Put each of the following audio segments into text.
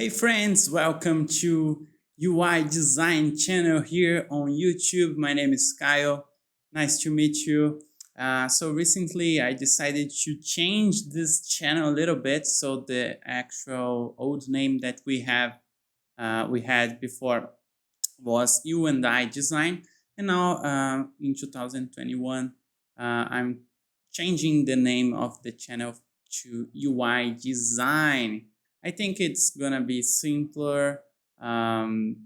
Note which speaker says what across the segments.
Speaker 1: Hey friends, welcome to UI Design channel here on YouTube. My name is Kyle. Nice to meet you. So recently I decided to change this channel a little bit. So the actual old name that we had before was uidesign, and now in 2021 I'm changing the name of the channel to UI Design. I think it's gonna be simpler to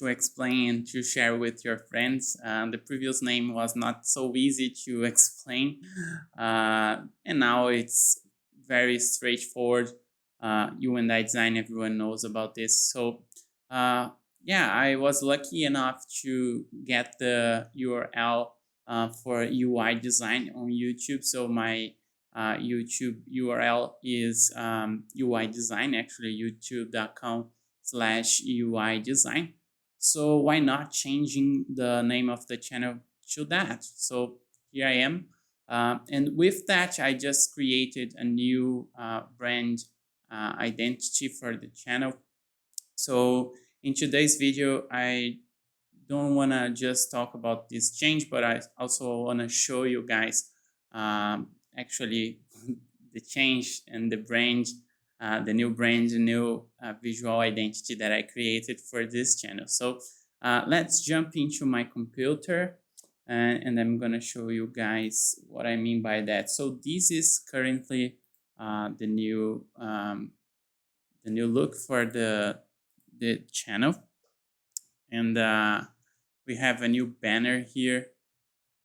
Speaker 1: explain, to share with your friends. The previous name was not so easy to explain, and now it's very straightforward. UI Design, everyone knows about this. So yeah, I was lucky enough to get the URL for UI Design on YouTube. So my YouTube URL is UI Design, actually youtube.com/UI Design. So why not changing the name of the channel to that? So here I am. And with that, I just created a new brand identity for the channel. So in today's video, I don't want to just talk about this change, but I also want to show you guys actually the change and the brand, the new brand, the new visual identity that I created for this channel. So let's jump into my computer and I'm going to show you guys what I mean by that. So this is currently the new look for the channel, and we have a new banner here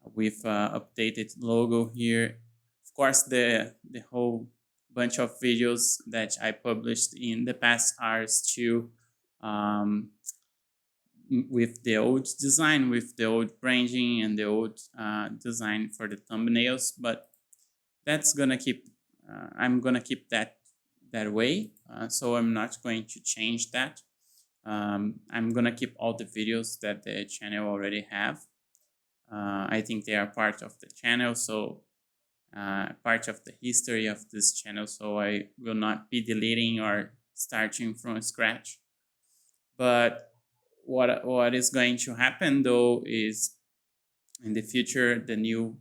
Speaker 1: with updated logo here. Of course, the whole bunch of videos that I published in the past hours too, with the old design, with the old branding and the old design for the thumbnails. But that's gonna keep. I'm gonna keep that way. So I'm not going to change that. I'm gonna keep all the videos that the channel already have. I think they are part of the channel, so part of the history of this channel, so I will not be deleting or starting from scratch. But what is going to happen though is in the future, the new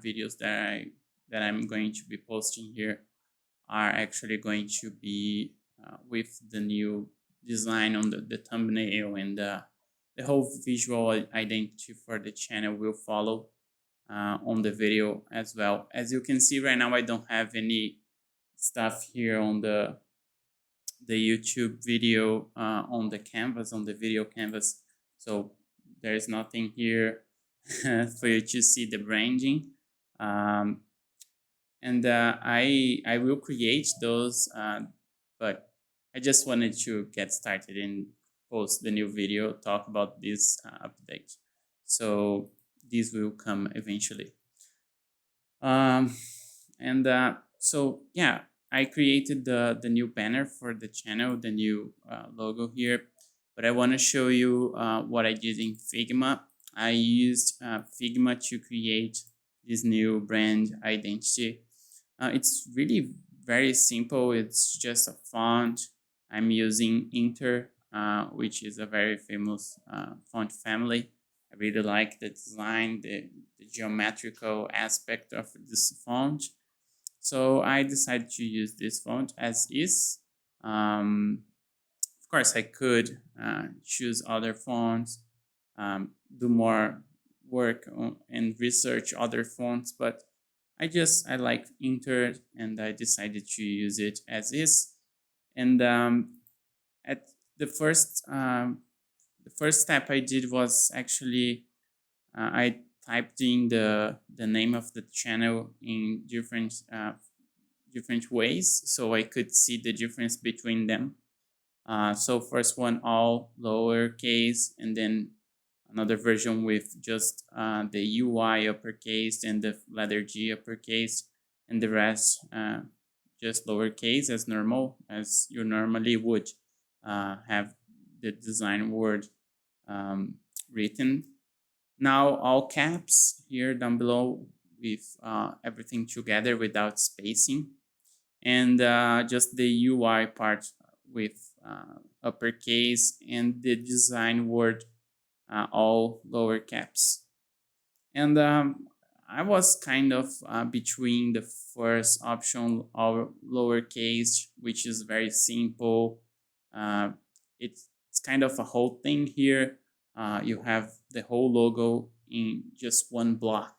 Speaker 1: videos that I'm going to be posting here are actually going to be with the new design on the thumbnail, and the whole visual identity for the channel will follow on the video as well. As you can see right now, I don't have any stuff here on the YouTube video on the canvas, on the video canvas. So there's nothing here for you to see the branding. And I will create those, but I just wanted to get started and post the new video, talk about this update. So this will come eventually. And so yeah, I created the new banner for the channel, the new logo here, but I want to show you what I did in Figma. I used Figma to create this new brand identity. It's really very simple. It's just a font. I'm using Inter, which is a very famous font family. I really like the design, the geometrical aspect of this font. So I decided to use this font as is. Of course, I could choose other fonts, do more work on, and research other fonts, but I like Inter, and I decided to use it as is. And at the first step I did was actually I typed in the name of the channel in different ways, so I could see the difference between them. So first one all lowercase, and then another version with just the UI uppercase and the letter G uppercase, and the rest just lowercase as normal, as you normally would have the design word written. Now all caps here down below with everything together without spacing, and just the UI part with uppercase and the design word all lower caps. And I was kind of between the first option, all lowercase, which is very simple. Uh, it's kind of a whole thing here. You have the whole logo in just one block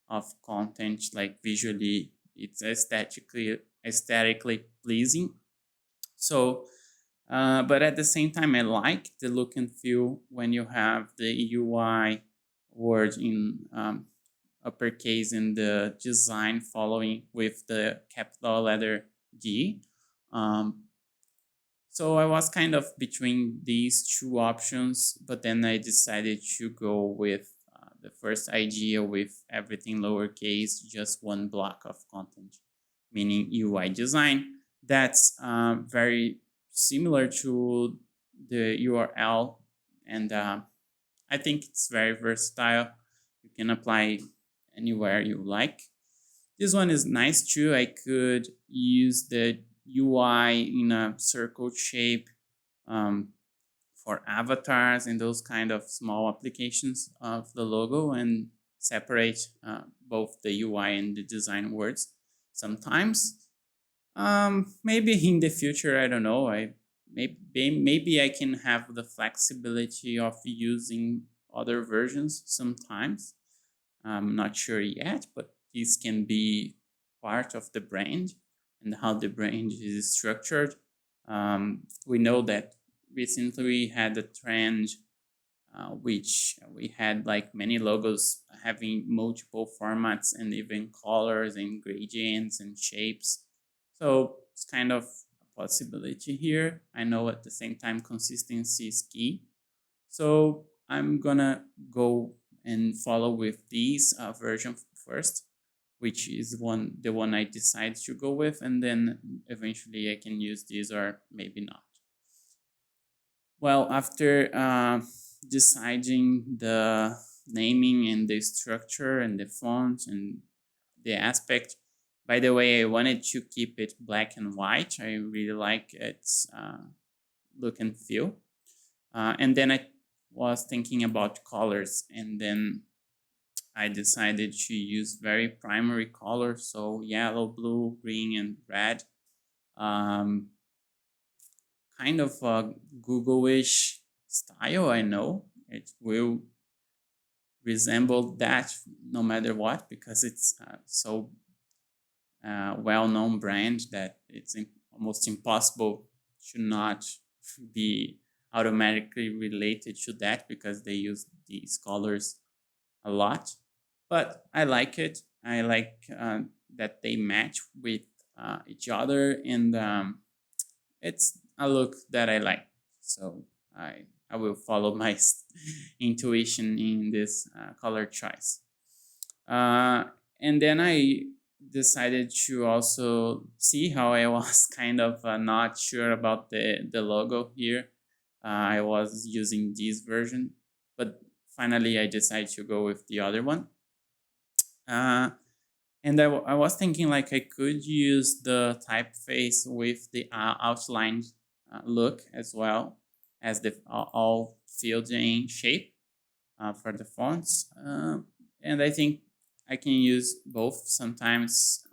Speaker 1: of content, like visually, it's aesthetically pleasing. So, but at the same time, I like the look and feel when you have the UI word in uppercase and the design following with the capital letter D. Um, so I was kind of between these two options, but then I decided to go with the first idea with everything lowercase, just one block of content, meaning UI design. That's very similar to the URL, and I think it's very versatile. You can apply anywhere you like. This one is nice too. I could use the UI in a circle shape for avatars and those kind of small applications of the logo and separate both the UI and the design words sometimes. Maybe in the future, I don't know. Maybe I can have the flexibility of using other versions sometimes. I'm not sure yet, but this can be part of the brand and how the brand is structured. We know that recently we had a trend which we had like many logos having multiple formats and even colors and gradients and shapes. So it's kind of a possibility here. I know at the same time consistency is key. So I'm gonna go and follow with this version first, which is the one I decide to go with, and then eventually I can use this or maybe not. Well, after deciding the naming and the structure and the font and the aspect, by the way, I wanted to keep it black and white. I really like its look and feel. And then I was thinking about colors, and then I decided to use very primary colors, so yellow, blue, green, and red. Um, kind of a Google-ish style, I know. It will resemble that no matter what, because it's so well-known brand that it's almost impossible to not be automatically related to that, because they use these colors a lot. But I like it. I like that they match with each other, and it's a look that I like. So I will follow my intuition in this color choice. And then I decided to also see how I was kind of not sure about the logo here. I was using this version, but finally I decided to go with the other one. And I was thinking like I could use the typeface with the outlined look as well as the all filled in shape for the fonts. And I think I can use both, sometimes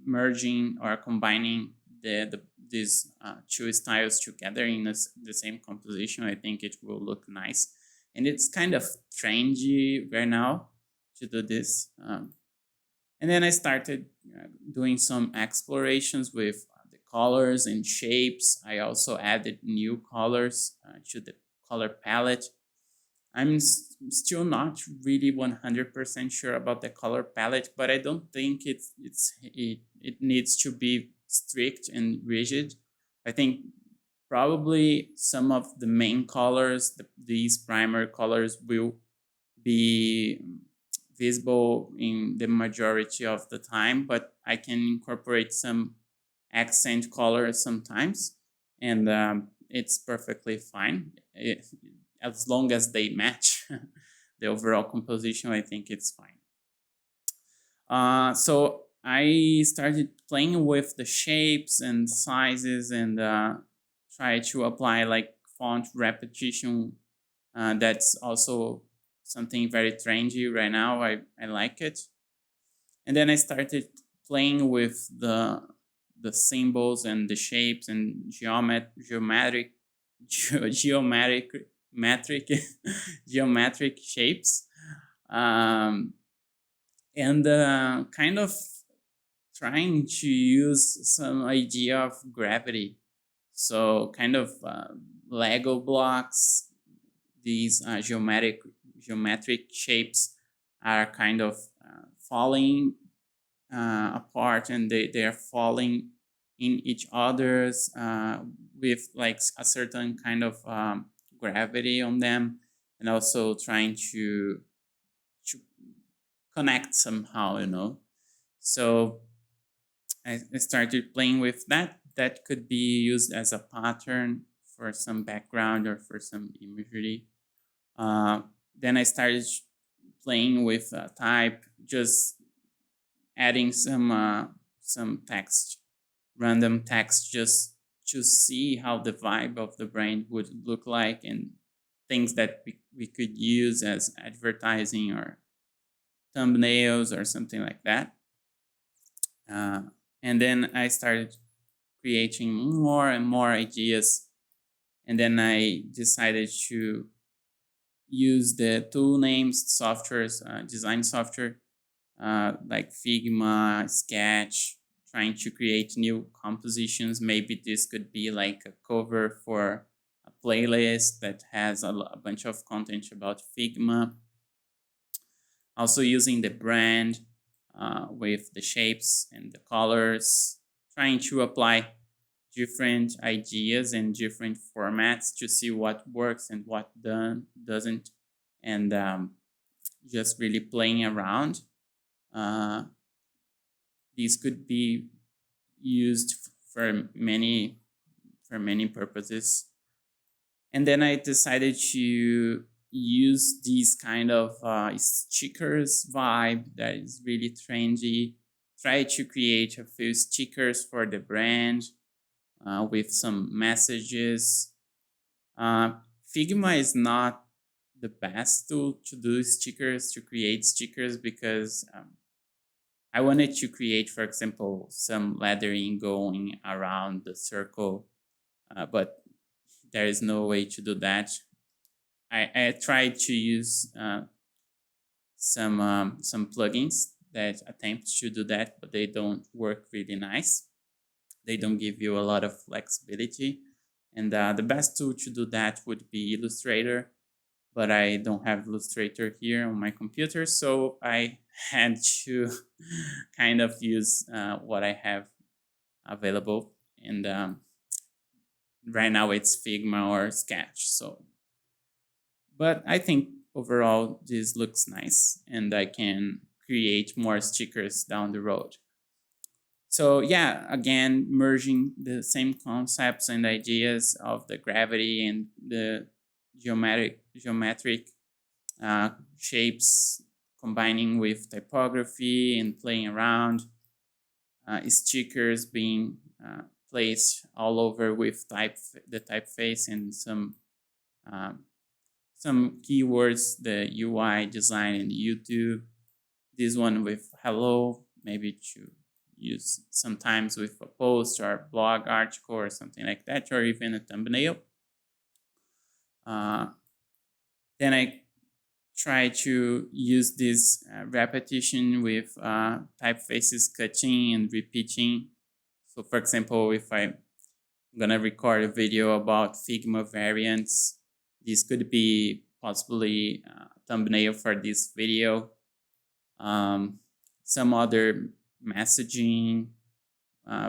Speaker 1: merging or combining these two styles together in the same composition. I think it will look nice. And it's kind of trendy right now to do this. And then I started doing some explorations with the colors and shapes. I also added new colors to the color palette. I'm still not really 100% sure about the color palette, but I don't think it needs to be strict and rigid. I think probably some of the main colors, these primer colors, will be visible in the majority of the time, but I can incorporate some accent colors sometimes, and it's perfectly fine. As long as they match the overall composition, I think it's fine. So I started playing with the shapes and sizes and try to apply like font repetition. That's also something very trendy right now. I like it. And then I started playing with the symbols and the shapes and geometric metric geometric shapes, um, and kind of trying to use some idea of gravity. So kind of Lego blocks, these geometric shapes are kind of falling apart, and they are falling in each other's with like a certain kind of gravity on them, and also trying to connect somehow, you know. So I started playing with that. That could be used as a pattern for some background or for some imagery. Uh, then I started playing with type, just adding some text, random text, just to see how the vibe of the brand would look like, and things that we could use as advertising or thumbnails or something like that. Uh, and then I started creating more and more ideas. And then I decided to use the tool names, softwares, design software, like Figma, Sketch, trying to create new compositions. Maybe this could be like a cover for a playlist that has a bunch of content about Figma. Also using the brand with the shapes and the colors, trying to apply different ideas and different formats to see what works and what doesn't, and just really playing around. Uh, these could be used for many purposes. And then I decided to use these kind of stickers vibe that is really trendy. Try to create a few stickers for the brand with some messages. Figma is not the best tool to do stickers, to create stickers, because I wanted to create, for example, some lettering going around the circle, but there is no way to do that. I tried to use some plugins that attempt to do that, but they don't work really nice. They don't give you a lot of flexibility. And the best tool to do that would be Illustrator, but I don't have Illustrator here on my computer, so I had to kind of use what I have available. And right now it's Figma or Sketch. So, but I think overall this looks nice, and I can create more stickers down the road. So yeah, again, merging the same concepts and ideas of the gravity and the geometric shapes, combining with typography and playing around, stickers being placed all over with the typeface, and some keywords, the UI design and YouTube. This one with hello, maybe to use sometimes with a post or a blog article or something like that, or even a thumbnail. Then I try to use this repetition with typefaces cutting and repeating. So for example, if I'm gonna record a video about Figma variants, this could be possibly a thumbnail for this video. Some other messaging,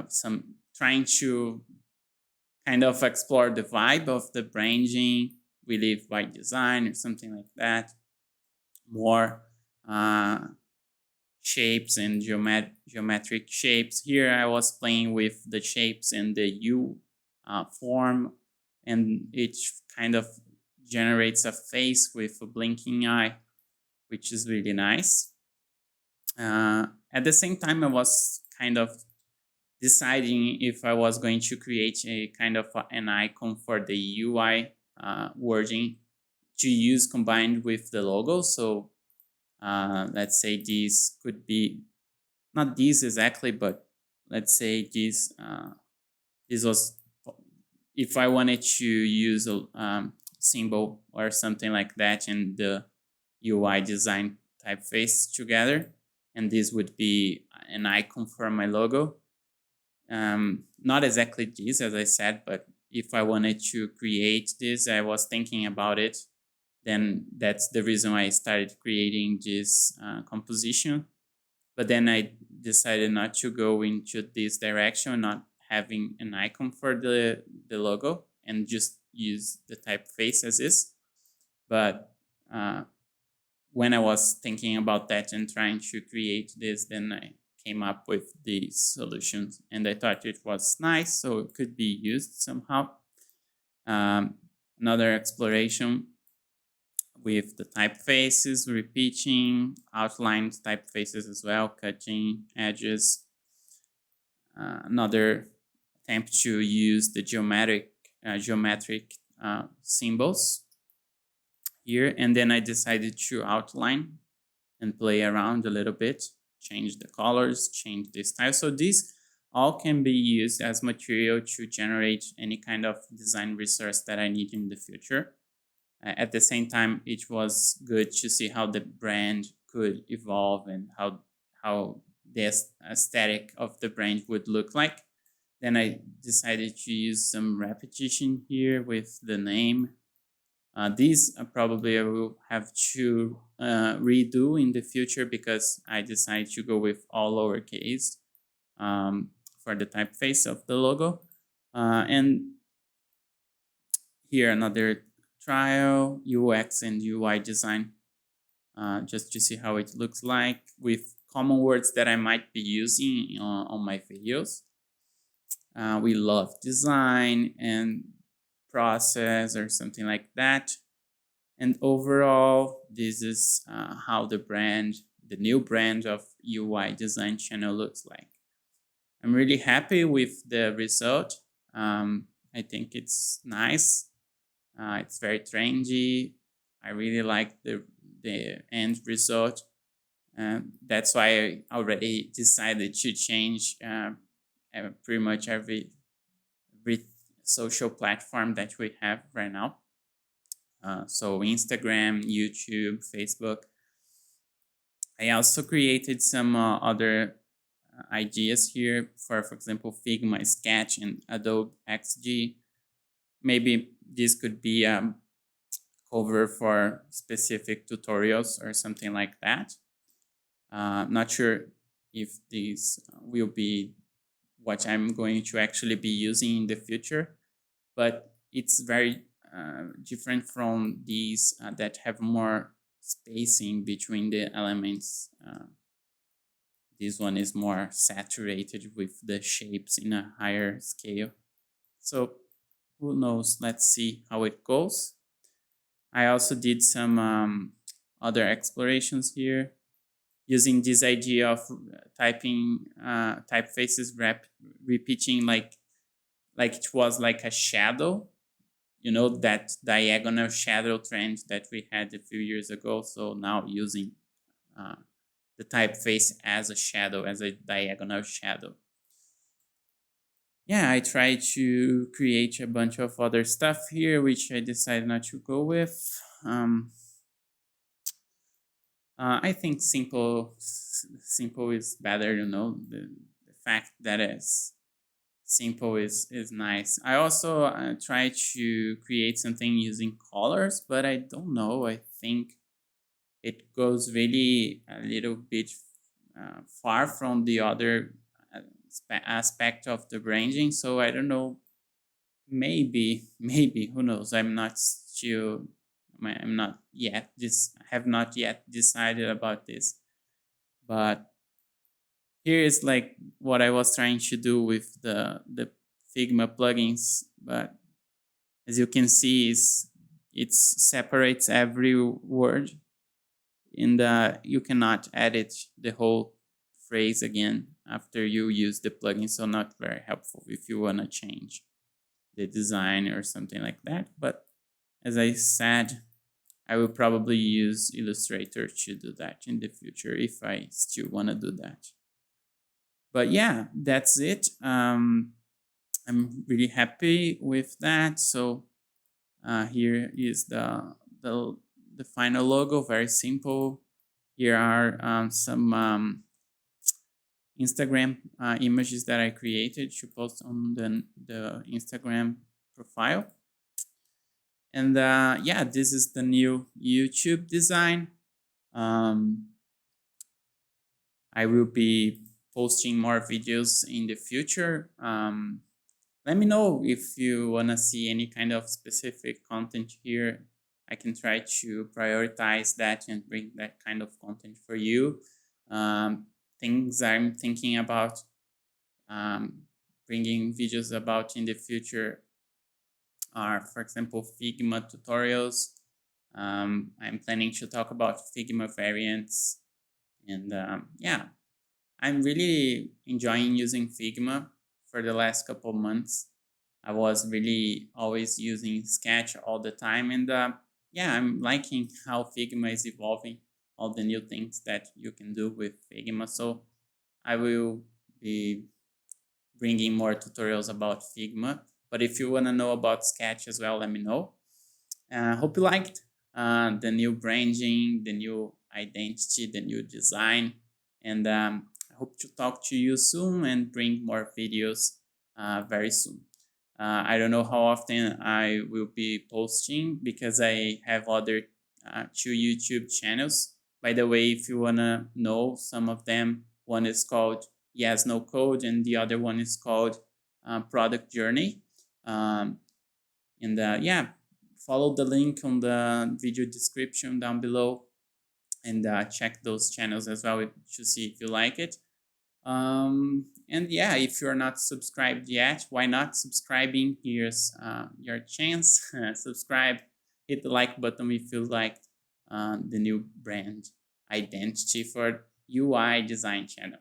Speaker 1: some trying to kind of explore the vibe of the branding. We live by design or something like that. More shapes and geometric shapes. Here I was playing with the shapes and the U form, and it kind of generates a face with a blinking eye, which is really nice. At the same time, I was kind of deciding if I was going to create a kind of an icon for the UI wording to use combined with the logo. So let's say this could be not this exactly, but let's say this was if I wanted to use a symbol or something like that in the UI design typeface together, and this would be an icon for my logo. Not exactly this, as I said, but if I wanted to create this, I was thinking about it. Then that's the reason why I started creating this composition. But then I decided not to go into this direction, not having an icon for the logo, and just use the typeface as is. But when I was thinking about that and trying to create this, then I came up with these solutions, and I thought it was nice, so it could be used somehow. Another exploration with the typefaces, repeating, outlined typefaces as well, cutting edges. Another attempt to use the geometric symbols here, and then I decided to outline and play around a little bit, change the colors, change the style. So these all can be used as material to generate any kind of design resource that I need in the future. At the same time, it was good to see how the brand could evolve and how the aesthetic of the brand would look like. Then I decided to use some repetition here with the name. These probably I will have to redo in the future because I decided to go with all lowercase for the typeface of the logo. And here another trial, UX and UI design, just to see how it looks like with common words that I might be using on my videos. We love design and process or something like that. And overall, this is how the new brand of UI design channel looks like. I'm really happy with the result. I think it's nice. It's very trendy. I really like the end result. That's why I already decided to change pretty much every social platform that we have right now. So Instagram, YouTube, Facebook. I also created some other ideas here for example, Figma, Sketch, and Adobe XD. Maybe this could be a cover for specific tutorials or something like that. Not sure if this will be what I'm going to actually be using in the future, but it's very different from these that have more spacing between the elements. This one is more saturated with the shapes in a higher scale. So who knows? Let's see how it goes. I also did some other explorations here using this idea of typing typefaces repeating like it was like a shadow, you know, that diagonal shadow trend that we had a few years ago. So now using the typeface as a shadow, as a diagonal shadow. Yeah, I tried to create a bunch of other stuff here, which I decided not to go with. I think simple is better, you know, the fact that it's simple is nice. I also try to create something using colors, but I don't know. I think it goes really a little bit far from the other aspect of the branding. So I don't know. Maybe who knows? I'm not yet. Have not yet decided about this, but here is like what I was trying to do with the Figma plugins, but as you can see, it separates every word in the, you cannot edit the whole phrase again after you use the plugin, so not very helpful if you want to change the design or something like that. But as I said, I will probably use Illustrator to do that in the future if I still want to do that. But yeah, that's it. I'm really happy with that. So here is the final logo, very simple. Here are some Instagram images that I created to post on the Instagram profile. And yeah, this is the new YouTube design. I will be posting more videos in the future. Let me know if you want to see any kind of specific content here. I can try to prioritize that and bring that kind of content for you. Things I'm thinking about bringing videos about in the future are, for example, Figma tutorials. I'm planning to talk about Figma variants. And yeah, I'm really enjoying using Figma for the last couple months. I was really always using Sketch all the time. And yeah, I'm liking how Figma is evolving, all the new things that you can do with Figma. So I will be bringing more tutorials about Figma. But if you want to know about Sketch as well, let me know. Hope you liked the new branding, the new identity, the new design. And I hope to talk to you soon and bring more videos very soon. I don't know how often I will be posting because I have other 2 YouTube channels. By the way, if you want to know some of them, one is called Yes No Code and the other one is called Product Journey. And yeah, follow the link on the video description down below and check those channels as well to see if you like it. And yeah, if you're not subscribed yet, why not subscribing? Here's your chance. Subscribe, hit the like button if you liked the new brand identity for UI design channel.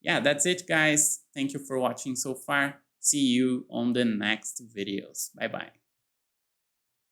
Speaker 1: Yeah, that's it, guys. Thank you for watching so far. See you on the next videos. Bye bye.